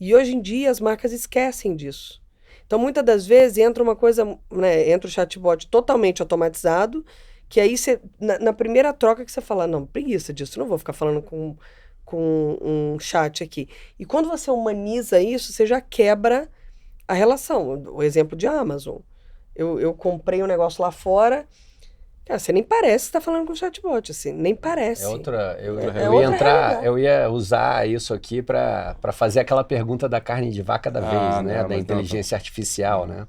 E hoje em dia, as marcas esquecem disso. Então, muitas das vezes, entra uma coisa, né, entra o chatbot totalmente automatizado, que aí você, na primeira troca que você fala, não, preguiça disso, não vou ficar falando com um chat aqui. E quando você humaniza isso, você já quebra a relação. O exemplo de Amazon. Eu comprei um negócio lá fora, cara, você nem parece que tá falando com o chatbot, assim, nem parece. Eu ia usar isso aqui para fazer aquela pergunta da carne de vaca da vez, né? Da inteligência artificial, né?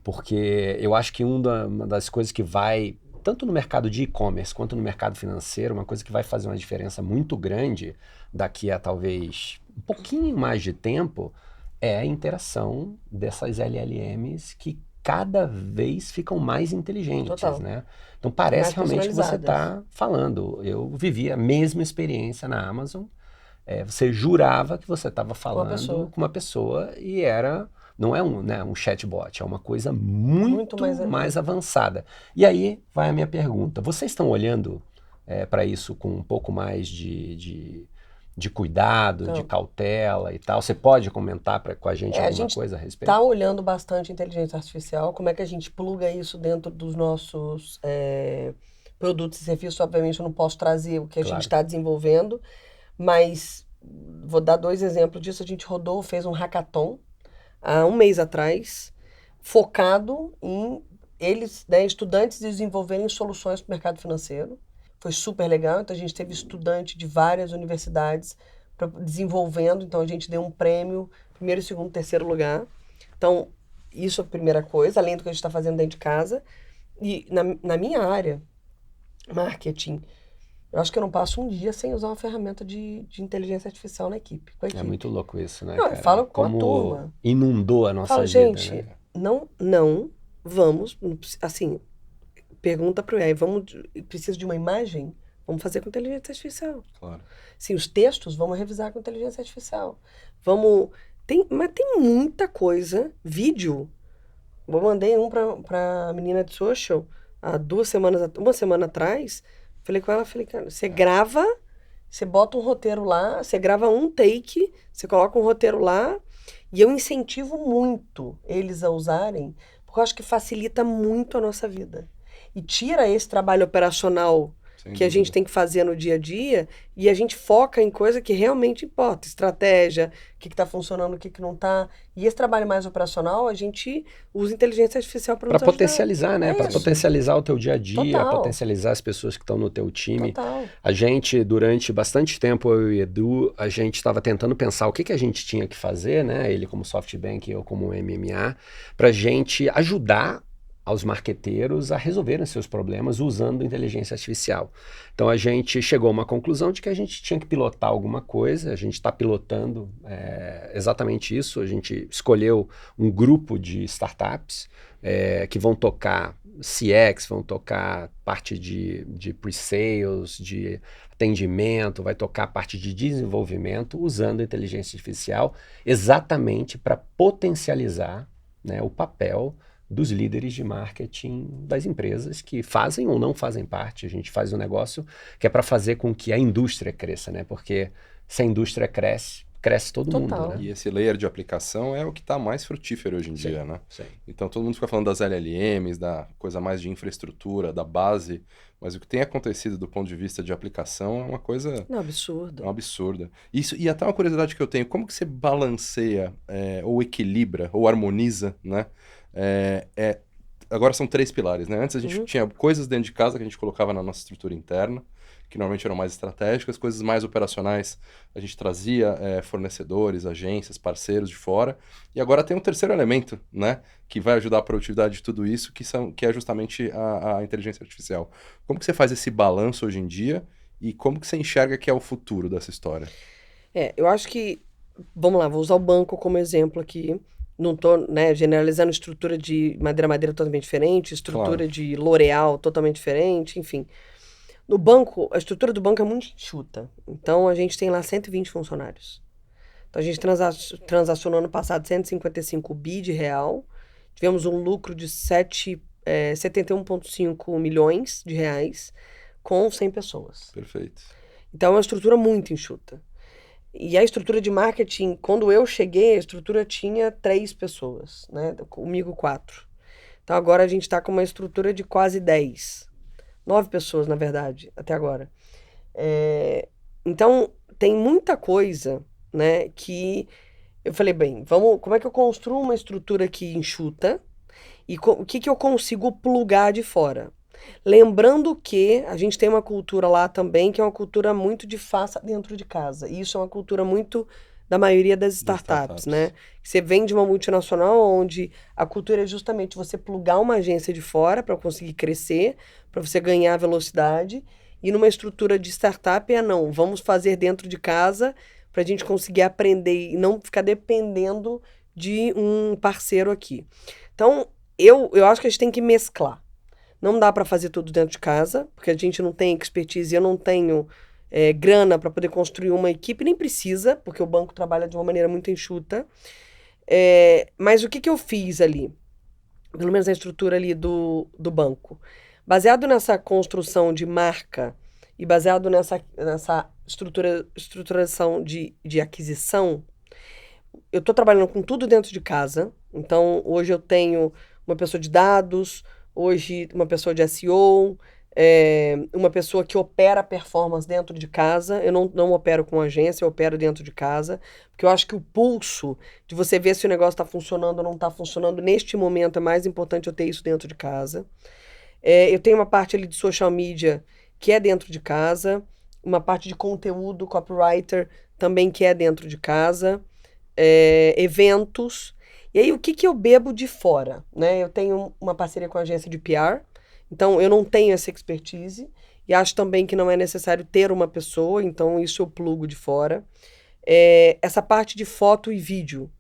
Porque eu acho que uma das coisas que vai, tanto no mercado de e-commerce quanto no mercado financeiro, uma coisa que vai fazer uma diferença muito grande daqui a talvez um pouquinho mais de tempo é a interação dessas LLMs que cada vez ficam mais inteligentes, Total. né? Então parece Mais realmente que você personalizadas. está falando. Eu vivi a mesma experiência na Amazon. Você jurava que você estava falando com uma pessoa e não é um chatbot, é uma coisa muito mais avançada. E aí vai a minha pergunta. Vocês estão olhando para isso com um pouco mais de cuidado, de cautela e tal? Você pode comentar com a gente alguma coisa a respeito? A gente está olhando bastante inteligência artificial, como é que a gente pluga isso dentro dos nossos produtos e serviços. Obviamente eu não posso trazer o que a gente está desenvolvendo, mas vou dar 2 exemplos disso. A gente fez um hackathon há um mês atrás, focado em estudantes desenvolverem soluções para o mercado financeiro. Foi super legal, então a gente teve estudante de várias universidades desenvolvendo, então a gente deu um prêmio, 1º, 2º, 3º lugar. Então, isso é a primeira coisa, além do que a gente está fazendo dentro de casa. E na minha área, marketing, eu acho que eu não passo um dia sem usar uma ferramenta de inteligência artificial na equipe, com a equipe. É muito louco isso, né, não, cara? Eu falo com como a turma. Inundou a nossa vida, gente, né? não vamos, assim, pergunta para o AI, precisa de uma imagem? Vamos fazer com inteligência artificial. Claro. Sim, os textos, vamos revisar com inteligência artificial. Mas tem muita coisa. Vídeo. Eu mandei um para a menina de social há uma semana atrás. Falei com ela, cara, você grava, você bota um roteiro lá, você grava um take, você coloca um roteiro lá, e eu incentivo muito eles a usarem, porque eu acho que facilita muito a nossa vida. E tira esse trabalho operacional que a gente tem que fazer no dia a dia, e a gente foca em coisa que realmente importa. Estratégia, o que está funcionando, o que não está. E esse trabalho mais operacional, a gente usa inteligência artificial para nos ajudar. Para potencializar, né? Para potencializar o teu dia a dia, Total. potencializar as pessoas que estão no teu time. Total. A gente, durante bastante tempo, eu e o Edu, a gente estava tentando pensar o que a gente tinha que fazer, né? Ele como SoftBank e eu como MMA, para a gente ajudar aos marqueteiros a resolverem seus problemas usando inteligência artificial. Então a gente chegou a uma conclusão de que a gente tinha que pilotar alguma coisa, a gente está pilotando exatamente isso, a gente escolheu um grupo de startups que vão tocar CX, vão tocar parte de pre-sales, de atendimento, vai tocar parte de desenvolvimento usando inteligência artificial exatamente para potencializar, né, o papel dos líderes de marketing das empresas que fazem ou não fazem parte. A gente faz um negócio que é para fazer com que a indústria cresça, né? Porque se a indústria cresce todo mundo, né? E esse layer de aplicação é o que está mais frutífero hoje em dia, né? Sim. Então todo mundo fica falando das LLMs, da coisa mais de infraestrutura, da base, mas o que tem acontecido do ponto de vista de aplicação é uma coisa... absurda. É um absurda. Isso, e até uma curiosidade que eu tenho, como que você balanceia, ou equilibra, ou harmoniza, né? Agora são 3 pilares, né? Antes a gente tinha coisas dentro de casa que a gente colocava na nossa estrutura interna, que normalmente eram mais estratégicas, coisas mais operacionais a gente trazia fornecedores, agências, parceiros de fora, e agora tem um terceiro elemento, né? Que vai ajudar a produtividade de tudo isso, que é justamente a inteligência artificial. Como que você faz esse balanço hoje em dia e como que você enxerga que é o futuro dessa história? Eu acho que, vamos lá, vou usar o banco como exemplo aqui. Não estou, generalizando estrutura de madeira totalmente diferente, estrutura de L'Oréal totalmente diferente, enfim. No banco, a estrutura do banco é muito enxuta. Então, a gente tem lá 120 funcionários. Então, a gente transacionou ano passado 155 bi de real. Tivemos um lucro de 71,5 milhões de reais com 100 pessoas. Perfeito. Então, é uma estrutura muito enxuta. E a estrutura de marketing, quando eu cheguei, a estrutura tinha 3 pessoas, né? Comigo 4. Então agora a gente está com uma estrutura de quase 10. 9 pessoas, na verdade, até agora. Então, tem muita coisa, né, que eu falei, bem, como é que eu construo uma estrutura que enxuta e o que eu consigo plugar de fora? Lembrando que a gente tem uma cultura lá também, que é uma cultura muito de faça dentro de casa. E isso é uma cultura muito da maioria das startups, né? Você vem de uma multinacional onde a cultura é justamente você plugar uma agência de fora para conseguir crescer, para você ganhar velocidade. E numa estrutura de startup não, vamos fazer dentro de casa para a gente conseguir aprender e não ficar dependendo de um parceiro aqui. Então, eu acho que a gente tem que mesclar. Não dá para fazer tudo dentro de casa, porque a gente não tem expertise, eu não tenho grana para poder construir uma equipe, nem precisa, porque o banco trabalha de uma maneira muito enxuta. Mas o que eu fiz ali? Pelo menos a estrutura ali do banco. Baseado nessa construção de marca e baseado nessa estruturação de aquisição, eu estou trabalhando com tudo dentro de casa. Então, hoje eu tenho uma pessoa de dados, hoje uma pessoa de SEO, uma pessoa que opera performance dentro de casa. Eu não opero com agência, eu opero dentro de casa, porque eu acho que o pulso de você ver se o negócio está funcionando ou não está funcionando, neste momento é mais importante eu ter isso dentro de casa. Eu tenho uma parte ali de social media que é dentro de casa, uma parte de conteúdo, copywriter, também que é dentro de casa, eventos. E aí, o que eu bebo de fora, né? Eu tenho uma parceria com a agência de PR, então eu não tenho essa expertise, e acho também que não é necessário ter uma pessoa, então isso eu plugo de fora. Essa parte de foto e vídeo.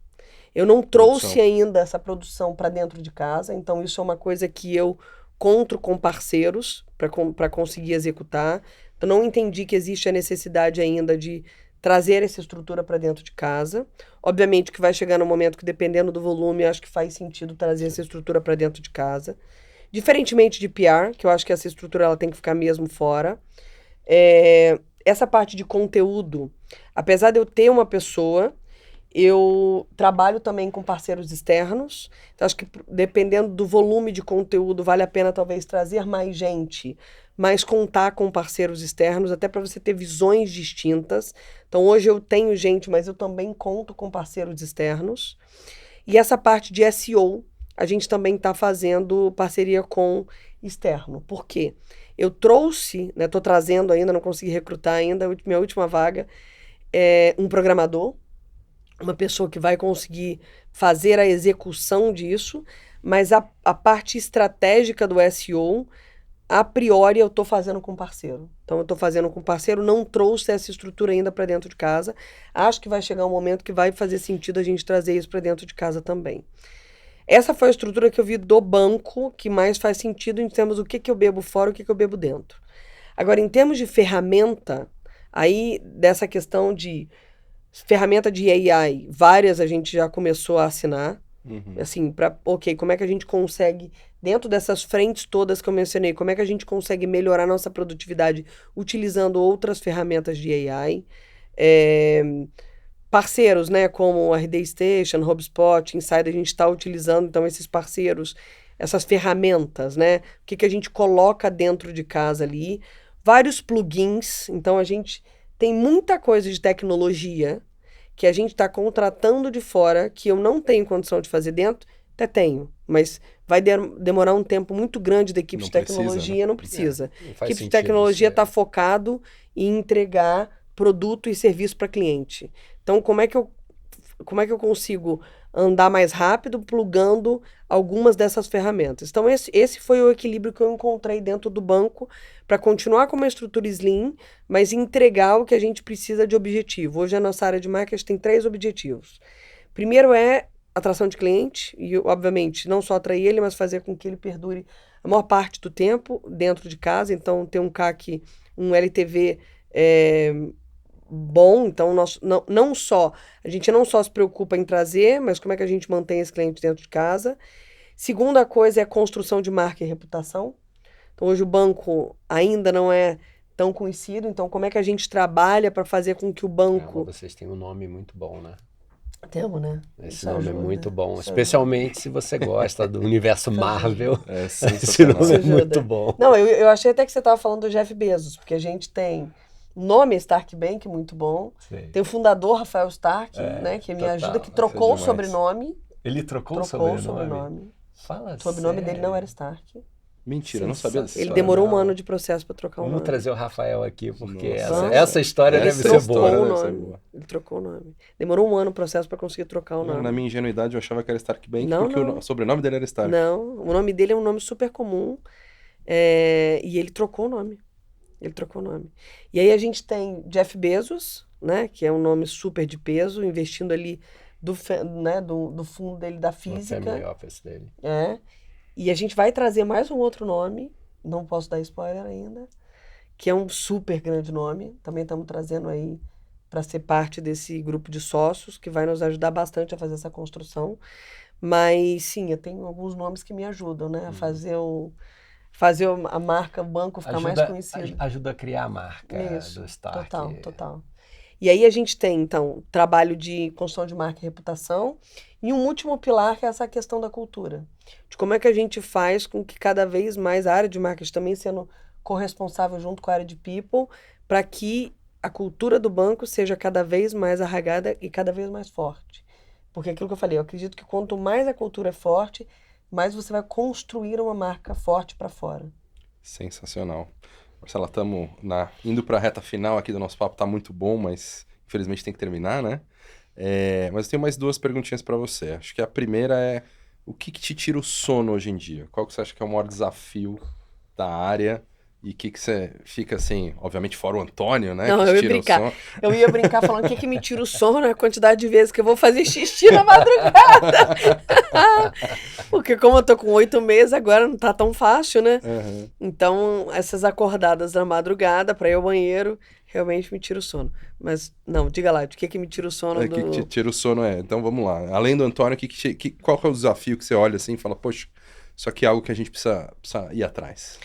Eu não trouxe ainda essa produção para dentro de casa, então isso é uma coisa que eu encontro com parceiros para conseguir executar. Eu não entendi que existe a necessidade ainda de trazer essa estrutura para dentro de casa. Obviamente que vai chegar no momento que, dependendo do volume, eu acho que faz sentido trazer essa estrutura para dentro de casa. Diferentemente de PR, que eu acho que essa estrutura ela tem que ficar mesmo fora. Essa parte de conteúdo, apesar de eu ter uma pessoa, eu trabalho também com parceiros externos. Então, acho que dependendo do volume de conteúdo, vale a pena talvez trazer mais gente, mas contar com parceiros externos, até para você ter visões distintas. Então, hoje eu tenho gente, mas eu também conto com parceiros externos. E essa parte de SEO, a gente também está fazendo parceria com externo. Por quê? Eu trouxe, né, estou trazendo ainda, não consegui recrutar ainda, minha última vaga é um programador, uma pessoa que vai conseguir fazer a execução disso, mas a parte estratégica do SEO, a priori, eu estou fazendo com parceiro. Então, eu estou fazendo com parceiro, não trouxe essa estrutura ainda para dentro de casa. Acho que vai chegar um momento que vai fazer sentido a gente trazer isso para dentro de casa também. Essa foi a estrutura que eu vi do banco, que mais faz sentido em termos do que eu bebo fora e o que eu bebo dentro. Agora, em termos de ferramenta, aí dessa questão de ferramenta de AI, várias a gente já começou a assinar. Assim, como é que a gente consegue, dentro dessas frentes todas que eu mencionei, como é que a gente consegue melhorar nossa produtividade utilizando outras ferramentas de AI. Parceiros, né, como a RD Station, HubSpot, Insider, a gente está utilizando, então, esses parceiros, essas ferramentas, né, o que a gente coloca dentro de casa ali, vários plugins, então a gente tem muita coisa de tecnologia que a gente está contratando de fora, que eu não tenho condição de fazer dentro, até tenho, mas vai demorar um tempo muito grande da equipe de tecnologia, não precisa. A equipe de tecnologia está focado em entregar produto e serviço para cliente. Então, como é que eu consigo andar mais rápido plugando algumas dessas ferramentas? Então, esse foi o equilíbrio que eu encontrei dentro do banco para continuar com uma estrutura slim, mas entregar o que a gente precisa de objetivo. Hoje, a nossa área de marketing tem 3 objetivos. Primeiro é atração de cliente e, obviamente, não só atrair ele, mas fazer com que ele perdure a maior parte do tempo dentro de casa. Então, ter um CAC, um LTV bom. Então, a gente não só se preocupa em trazer, mas como é que a gente mantém esse cliente dentro de casa. Segunda coisa é a construção de marca e reputação. Então, hoje o banco ainda não é tão conhecido. Então, como é que a gente trabalha para fazer com que o banco... Vocês têm um nome muito bom, né? Temos, né? Esse Isso nome ajuda, é muito bom, isso especialmente se você gosta do universo Marvel. É Esse sensacional. nome é ajuda. muito bom. Não, eu achei até que você estava falando do Jeff Bezos, porque a gente tem o nome Stark Bank, muito bom. Sei. Tem o fundador, Rafael Stark, né? Que me total, ajuda, que isso é trocou o demais. sobrenome. Ele trocou o Trocou o sobrenome? sobrenome. Fala O sobrenome dele não era sério? Stark. Mentira, eu não sabia dessa Ele história. demorou um não. ano de processo para trocar o Vamos nome. trazer o Rafael aqui, porque Nossa. essa história Essa deve ser trocou boa. história o deve ser nome. boa. Ele trocou o nome. Demorou um ano o processo para conseguir trocar o nome. Na minha ingenuidade, eu achava que era Stark Bank, Não, porque não. o sobrenome dele era Stark. Não, o nome dele é um nome super comum. E ele trocou o nome. Ele trocou o nome. E aí a gente tem Jeff Bezos, né? Que é um nome super de peso, investindo ali do fundo dele da No física. family office dele. E a gente vai trazer mais um outro nome, não posso dar spoiler ainda, que é um super grande nome. Também estamos trazendo aí para ser parte desse grupo de sócios, que vai nos ajudar bastante a fazer essa construção. Mas sim, eu tenho alguns nomes que me ajudam, né? A fazer a marca, o banco ficar mais conhecido. Ajuda a criar a marca Isso, do Stark. total. E aí a gente tem, então, trabalho de construção de marca e reputação. E um último pilar que é essa questão da cultura. De como é que a gente faz com que cada vez mais a área de marketing também sendo corresponsável junto com a área de people, para que a cultura do banco seja cada vez mais arraigada e cada vez mais forte. Porque aquilo que eu falei, eu acredito que quanto mais a cultura é forte, mais você vai construir uma marca forte para fora. Sensacional. Marcela, estamos indo para a reta final aqui do nosso papo, tá muito bom, mas infelizmente tem que terminar, né? Mas eu tenho mais duas perguntinhas para você. Acho que a primeira é, o que te tira o sono hoje em dia? Qual que você acha que é o maior desafio da área? E o que você fica assim, obviamente fora o Antônio, né? Não, que eu ia tira o brincar. sono. Eu ia brincar falando o que me tira o sono é a quantidade de vezes que eu vou fazer xixi na madrugada. Porque como eu tô com 8 meses, agora não tá tão fácil, né? Uhum. Então, essas acordadas na madrugada pra ir ao banheiro, realmente me tira o sono. Mas, não, diga lá, de que me tira o sono O que te tira o sono então vamos lá. Além do Antônio, qual que é o desafio que você olha assim e fala, poxa, isso aqui é algo que a gente precisa ir atrás?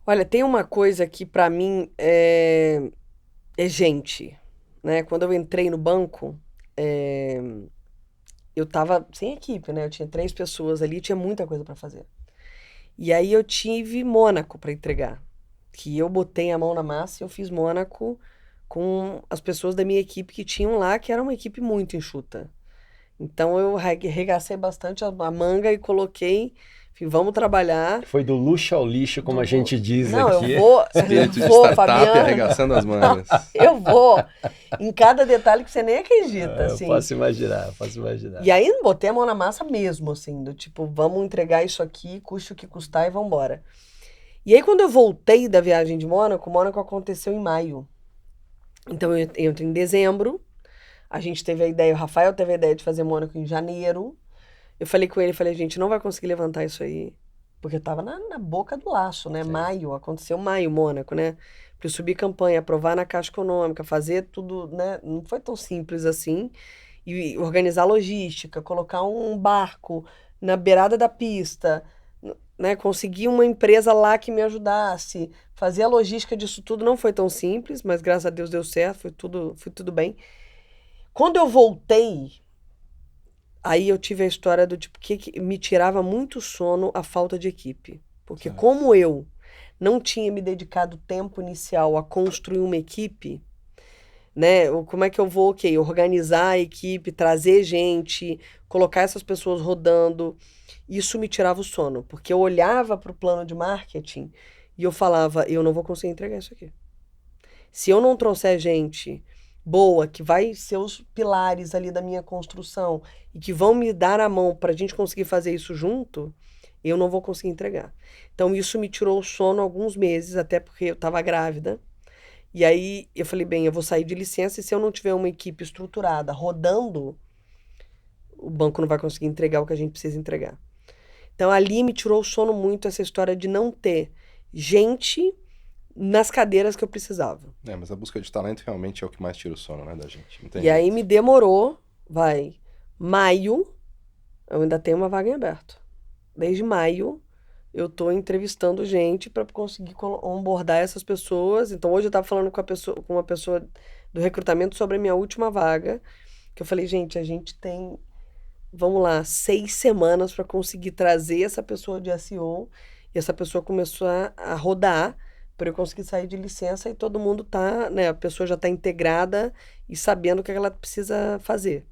Olha, tem uma coisa que pra mim é gente, né? Quando eu entrei no banco, eu tava sem equipe, né? Eu tinha 3 pessoas ali, tinha muita coisa pra fazer. E aí eu tive Mônaco pra entregar, que eu botei a mão na massa e eu fiz Mônaco com as pessoas da minha equipe que tinham lá, que era uma equipe muito enxuta. Então eu regacei bastante a manga e coloquei, enfim, vamos trabalhar. Foi do luxo ao lixo, como a gente diz Não, aqui. Espírito de vou, startup Fabiana. arregaçando as mangas. Eu vou em cada detalhe que você nem acredita, assim. Eu posso imaginar. E aí botei a mão na massa mesmo, assim, do tipo, vamos entregar isso aqui, custe o que custar e vamos embora. E aí quando eu voltei da viagem de Mônaco, Mônaco aconteceu em maio. Então eu entrei em dezembro, a gente teve a ideia, o Rafael teve a ideia de fazer Mônaco em janeiro. Eu falei com ele, a gente não vai conseguir levantar isso aí, porque tava na boca do laço, né? Sim. Maio, aconteceu maio, Mônaco, né? Para subir campanha, aprovar na Caixa Econômica, fazer tudo, né? Não foi tão simples assim. E organizar logística, colocar um barco na beirada da pista, né? Conseguir uma empresa lá que me ajudasse. Fazer a logística disso tudo não foi tão simples, mas graças a Deus deu certo, foi tudo bem. Quando eu voltei, aí eu tive a história do tipo, que me tirava muito sono a falta de equipe. Porque como eu não tinha me dedicado tempo inicial a construir uma equipe, né? Como é que eu vou, organizar a equipe, trazer gente, colocar essas pessoas rodando, isso me tirava o sono. Porque eu olhava para o plano de marketing e eu falava, eu não vou conseguir entregar isso aqui. Se eu não trouxer gente boa, que vai ser os pilares ali da minha construção e que vão me dar a mão para a gente conseguir fazer isso junto, eu não vou conseguir entregar. Então isso me tirou o sono alguns meses, até porque eu estava grávida. E aí eu falei, bem, eu vou sair de licença e se eu não tiver uma equipe estruturada, rodando, o banco não vai conseguir entregar o que a gente precisa entregar. Então ali me tirou o sono muito essa história de não ter gente nas cadeiras que eu precisava. Mas a busca de talento realmente é o que mais tira o sono, né, da gente. Não tem E aí jeito. me demorou, maio, eu ainda tenho uma vaga em aberto. Desde maio, eu tô entrevistando gente para conseguir onboardar essas pessoas. Então, hoje eu estava falando com uma pessoa do recrutamento sobre a minha última vaga, que eu falei, gente, a gente tem, vamos lá, 6 semanas para conseguir trazer essa pessoa de SEO, e essa pessoa começou a rodar para eu conseguir sair de licença, e todo mundo tá, né, a pessoa já está integrada e sabendo o que ela precisa fazer.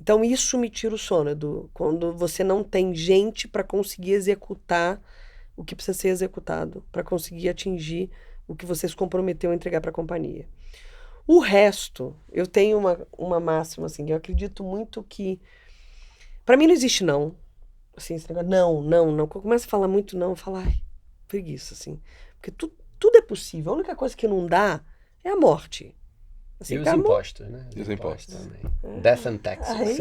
Então, isso me tira o sono, Edu, quando você não tem gente para conseguir executar o que precisa ser executado, para conseguir atingir o que você se comprometeu a entregar para a companhia. O resto, eu tenho uma máxima, assim, eu acredito muito que... Para mim não existe não. Assim, esse negócio, não. Quando eu começo a falar muito não, eu falo, ai, preguiça, assim. Porque tudo é possível. A única coisa que não dá é a morte. Assim, e os impostos, né? Os impostos também. Death and taxes.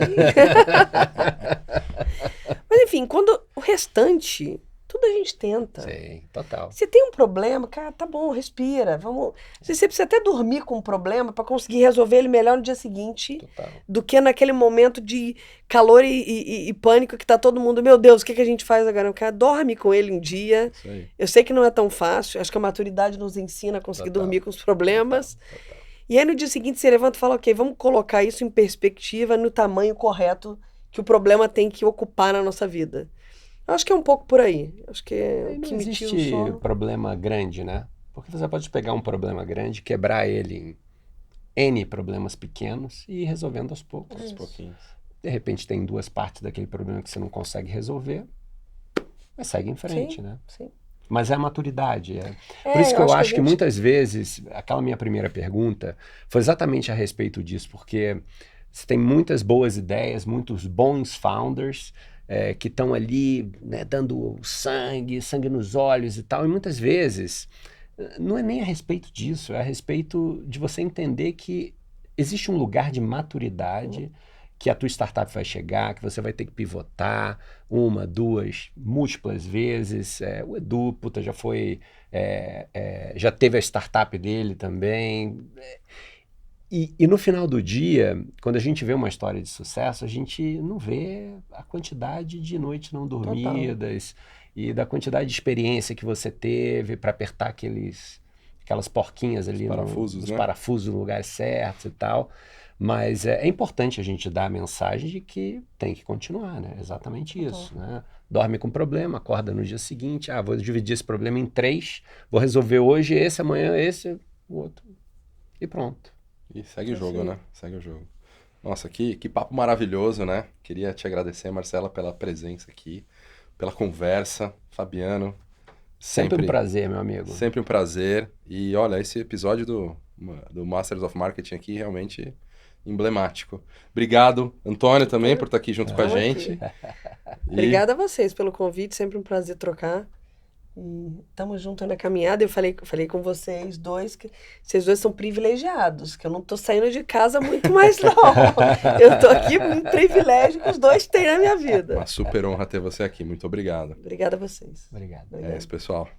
Mas enfim, quando o restante, tudo a gente tenta. Sim, total. Se tem um problema, cara, tá bom, respira. Vamos. Você precisa até dormir com um problema para conseguir resolver ele melhor no dia seguinte, Total. do que naquele momento de calor e pânico que tá todo mundo, meu Deus, o que a gente faz agora? Cara, dorme com ele um dia. Isso aí. Eu sei que não é tão fácil, acho que a maturidade nos ensina a conseguir dormir com os problemas. Total. E aí no dia seguinte você levanta e fala, ok, vamos colocar isso em perspectiva no tamanho correto que o problema tem que ocupar na nossa vida. Eu acho que é um pouco por aí. Acho que é o que Não me tira o existe sono. problema grande, né? Porque você pode pegar um problema grande, quebrar ele em N problemas pequenos e ir resolvendo aos poucos. Aos pouquinhos. De repente tem 2 partes daquele problema que você não consegue resolver, mas segue em frente, Sim, né? sim. Mas é a maturidade. Por isso que eu acho que muitas vezes, aquela minha primeira pergunta foi exatamente a respeito disso, porque você tem muitas boas ideias, muitos bons founders que estão ali, né, dando sangue nos olhos e tal, e muitas vezes não é nem a respeito disso, é a respeito de você entender que existe um lugar de maturidade que a tua startup vai chegar, que você vai ter que pivotar 1, 2, múltiplas vezes. O Edu, já foi, já teve a startup dele também. E no final do dia, quando a gente vê uma história de sucesso, a gente não vê a quantidade de noites não dormidas e da quantidade de experiência que você teve para apertar aquelas porquinhas ali, parafusos, nos parafusos no lugar certo e tal. Mas é importante a gente dar a mensagem de que tem que continuar, né? Exatamente isso, né? Dorme com problema, acorda no dia seguinte, vou dividir esse problema em 3, vou resolver hoje esse, amanhã esse, o outro, e pronto. E segue o jogo, né? Segue o jogo. Nossa, que papo maravilhoso, né? Queria te agradecer, Marcela, pela presença aqui, pela conversa. Fabiano, sempre um prazer, meu amigo. Sempre um prazer. E olha, esse episódio do Masters of Marketing aqui realmente emblemático. Obrigado, Antônio, também, por estar aqui junto com a gente. Obrigada a vocês pelo convite, sempre um prazer trocar. E estamos juntos na caminhada. Eu falei com vocês dois, que vocês dois são privilegiados, que eu não estou saindo de casa muito mais não. Eu estou aqui com um privilégio que os dois têm na minha vida. Uma super honra ter você aqui. Muito obrigado. Obrigada a vocês. Obrigado. É isso, pessoal.